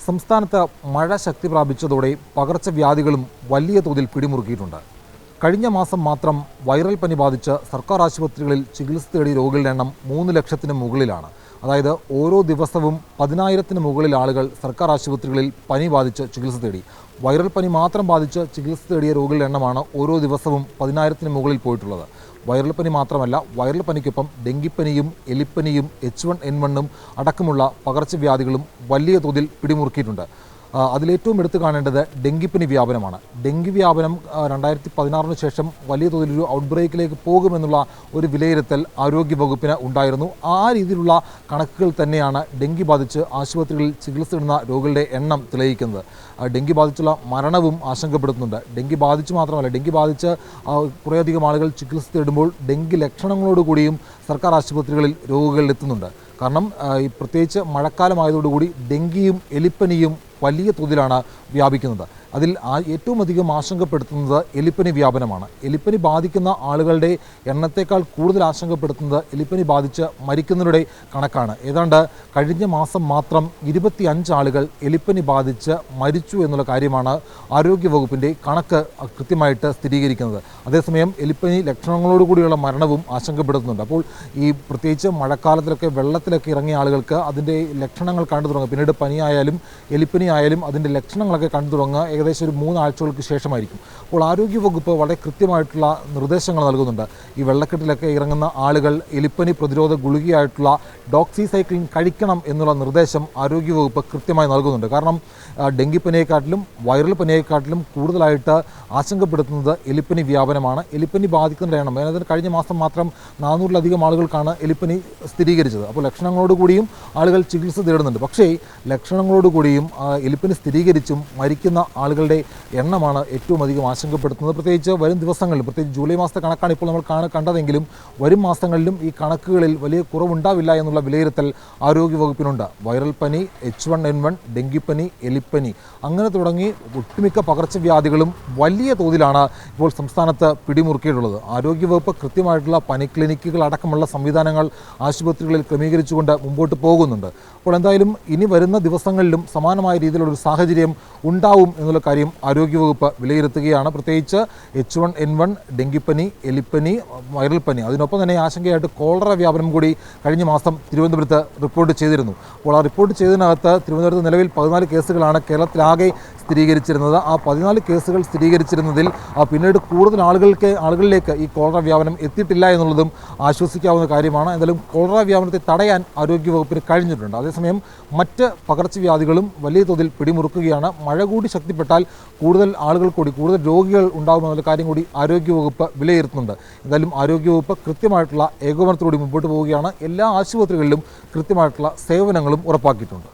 സംസ്ഥാനത്ത് മഴ ശക്തി പ്രാപിച്ചതോടെ പകർച്ചവ്യാധികളും വലിയ തോതിൽ പിടിമുറുക്കിയിട്ടുണ്ട്. കഴിഞ്ഞ മാസം മാത്രം വൈറൽ പനി ബാധിച്ച് സർക്കാർ ആശുപത്രികളിൽ ചികിത്സ തേടിയ രോഗികളുടെ എണ്ണം 3 ലക്ഷത്തിന് മുകളിലാണ്. അതായത് ഓരോ ദിവസവും 10,000-ന് മുകളിൽ ആളുകൾ സർക്കാർ ആശുപത്രികളിൽ പനി ബാധിച്ച് ചികിത്സ തേടി. വൈറൽ പനി മാത്രം ബാധിച്ച് ചികിത്സ തേടിയ രോഗികളുടെ എണ്ണമാണ് ഓരോ ദിവസവും 10,000-ന് മുകളിൽ പോയിട്ടുള്ളത്. വൈറൽ പനി മാത്രമല്ല, വൈറൽ പനിക്കൊപ്പം ഡെങ്കിപ്പനിയും എലിപ്പനിയും H1N1 അടക്കമുള്ള പകർച്ചവ്യാധികളും വലിയ തോതിൽ പിടിമുറുക്കിയിട്ടുണ്ട്. അതിലേറ്റവും എടുത്തു കാണേണ്ടത് ഡെങ്കിപ്പനി വ്യാപനമാണ്. ഡെങ്കി വ്യാപനം 2016 ശേഷം വലിയ തോതിലൊരു ഔട്ട്ബ്രേക്കിലേക്ക് പോകുമെന്നുള്ള ഒരു വിലയിരുത്തൽ ആരോഗ്യവകുപ്പിന് ഉണ്ടായിരുന്നു. ആ രീതിയിലുള്ള കണക്കുകൾ തന്നെയാണ് ഡെങ്കി ബാധിച്ച് ആശുപത്രികളിൽ ചികിത്സ ഇടുന്ന രോഗികളുടെ എണ്ണം തെളിയിക്കുന്നത്. ഡെങ്കി ബാധിച്ചുള്ള മരണവും ആശങ്കപ്പെടുത്തുന്നുണ്ട്. ഡെങ്കി ബാധിച്ച് മാത്രമല്ല, ഡെങ്കി ബാധിച്ച് കുറേയധികം ആളുകൾ ചികിത്സ തേടുമ്പോൾ ഡെങ്കി ലക്ഷണങ്ങളോടുകൂടിയും സർക്കാർ ആശുപത്രികളിൽ രോഗികൾ എത്തുന്നുണ്ട്. കാരണം ഈ പ്രത്യേകിച്ച് മഴക്കാലമായതോടുകൂടി ഡെങ്കിയും എലിപ്പനിയും വലിയ തോതിലാണ് വ്യാപിക്കുന്നത്. അതിൽ ഏറ്റവും അധികം ആശങ്കപ്പെടുത്തുന്നത് എലിപ്പനി വ്യാപനമാണ്. എലിപ്പനി ബാധിക്കുന്ന ആളുകളുടെ എണ്ണത്തേക്കാൾ കൂടുതൽ ആശങ്കപ്പെടുത്തുന്നത് എലിപ്പനി ബാധിച്ച് മരിക്കുന്നവരുടെ കണക്കാണ്. ഏതാണ്ട് കഴിഞ്ഞ മാസം മാത്രം 25 ആളുകൾ എലിപ്പനി ബാധിച്ച് മരിച്ചു എന്നുള്ള കാര്യമാണ് ആരോഗ്യവകുപ്പിൻ്റെ കണക്ക് കൃത്യമായിട്ട് സ്ഥിരീകരിക്കുന്നത്. അതേസമയം എലിപ്പനി ലക്ഷണങ്ങളോടുകൂടിയുള്ള മരണവും ആശങ്കപ്പെടുത്തുന്നുണ്ട്. അപ്പോൾ ഈ പ്രത്യേകിച്ച് മഴക്കാലത്തിലൊക്കെ വെള്ളത്തിലൊക്കെ ഇറങ്ങിയ ആളുകൾക്ക് അതിൻ്റെ ലക്ഷണങ്ങൾ കണ്ടു തുടങ്ങും. പിന്നീട് പനിയായാലും എലിപ്പനി ആയാലും അതിൻ്റെ ലക്ഷണങ്ങളൊക്കെ കണ്ടു തുടങ്ങുക ഏകദേശം ഒരു 3 ആഴ്ചകൾക്ക് ശേഷമായിരിക്കും. അപ്പോൾ ആരോഗ്യവകുപ്പ് വളരെ കൃത്യമായിട്ടുള്ള നിർദ്ദേശങ്ങൾ നൽകുന്നുണ്ട്. ഈ വെള്ളക്കെട്ടിലൊക്കെ ഇറങ്ങുന്ന ആളുകൾ എലിപ്പനി പ്രതിരോധ ഗുളികയായിട്ടുള്ള ഡോക്സിസൈക്ലിൻ കഴിക്കണം എന്നുള്ള നിർദ്ദേശം ആരോഗ്യവകുപ്പ് കൃത്യമായി നൽകുന്നുണ്ട്. കാരണം ഡെങ്കിപ്പനിയെക്കാട്ടിലും വൈറൽ പനിയെക്കാട്ടിലും കൂടുതലായിട്ട് ആശങ്കപ്പെടുത്തുന്നത് എലിപ്പനി വ്യാപനമാണ്. എലിപ്പനി ബാധിക്കുന്നവരുടെ എണ്ണം അതിന് കഴിഞ്ഞ മാസം മാത്രം 400-ലധികം ആളുകൾക്കാണ് എലിപ്പനി സ്ഥിരീകരിച്ചത്. അപ്പോൾ ലക്ഷണങ്ങളോടുകൂടിയും ആളുകൾ ചികിത്സ തേടുന്നുണ്ട്. പക്ഷേ ലക്ഷണങ്ങളോടുകൂടിയും എലിപ്പനി സ്ഥിരീകരിച്ചും മരിക്കുന്ന ആളുകളുടെ എണ്ണമാണ് ഏറ്റവും അധികം ആശങ്കപ്പെടുത്തുന്നത്. പ്രത്യേകിച്ച് വരും ദിവസങ്ങളിൽ, പ്രത്യേകിച്ച് ജൂലൈ മാസത്തെ കണക്കാണ് ഇപ്പോൾ നമ്മൾ കണ്ടതെങ്കിലും വരും മാസങ്ങളിലും ഈ കണക്കുകളിൽ വലിയ കുറവുണ്ടാവില്ല എന്നുള്ള വിലയിരുത്തൽ ആരോഗ്യവകുപ്പിനുണ്ട്. വൈറൽ പനി, H1N1, ഡെങ്കിപ്പനി, എലിപ്പനി അങ്ങനെ തുടങ്ങി ഒട്ടുമിക്ക പകർച്ചവ്യാധികളും വലിയ തോതിലാണ് ഇപ്പോൾ സംസ്ഥാനത്ത് പിടിമുറുക്കിയിട്ടുള്ളത്. ആരോഗ്യവകുപ്പ് കൃത്യമായിട്ടുള്ള പനി ക്ലിനിക്കുകൾ അടക്കമുള്ള സംവിധാനങ്ങൾ ആശുപത്രികളിൽ ക്രമീകരിച്ചുകൊണ്ട് മുമ്പോട്ട് പോകുന്നുണ്ട്. അപ്പോൾ എന്തായാലും ഇനി വരുന്ന ദിവസങ്ങളിലും സമാനമായ രീതിയിലുള്ളൊരു സാഹചര്യം ഉണ്ടാവും എന്നുള്ള കാര്യം ആരോഗ്യവകുപ്പ് വിലയിരുത്തുകയാണ്. പ്രത്യേകിച്ച് H1N1, ഡെങ്കിപ്പനി, എലിപ്പനി, വൈറൽ പനി, അതിനൊപ്പം തന്നെ ആശങ്കയായിട്ട് കോളറ വ്യാപനം കൂടി കഴിഞ്ഞ മാസം തിരുവനന്തപുരത്ത് റിപ്പോർട്ട് ചെയ്തിരുന്നു. അപ്പോൾ ആ റിപ്പോർട്ട് ചെയ്തതിനകത്ത് തിരുവനന്തപുരത്ത് നിലവിൽ 14 കേസുകളാണ് കേരളത്തിലാകെ സ്ഥിരീകരിച്ചിരുന്നത്. ആ 14 കേസുകൾ സ്ഥിരീകരിച്ചിരുന്നതിൽ പിന്നീട് കൂടുതൽ ആളുകളിലേക്ക് ഈ കോളറ വ്യാപനം എത്തിയിട്ടില്ല എന്നുള്ളതും ആശ്വസിക്കാവുന്ന കാര്യമാണ്. എന്തായാലും കോളറ വ്യാപനത്തെ തടയാൻ ആരോഗ്യവകുപ്പിന് കഴിഞ്ഞിട്ടുണ്ട്. അതേസമയം മറ്റ് പകർച്ചവ്യാധികളും വലിയ തോതിൽ പിടിമുറുക്കുകയാണ്. മഴ കൂടി ശക്തിപ്പെട്ടാൽ കൂടുതൽ രോഗികൾ ഉണ്ടാകുമെന്നുള്ള കാര്യം കൂടി ആരോഗ്യവകുപ്പ് വിലയിരുത്തുന്നുണ്ട്. എന്തായാലും ആരോഗ്യവകുപ്പ് കൃത്യമായിട്ടുള്ള ഏകോപനത്തോടുകൂടി മുമ്പോട്ട് പോവുകയാണ്. എല്ലാ ആശുപത്രികളിലും കൃത്യമായിട്ടുള്ള സേവനങ്ങളും ഉറപ്പാക്കിയിട്ടുണ്ട്.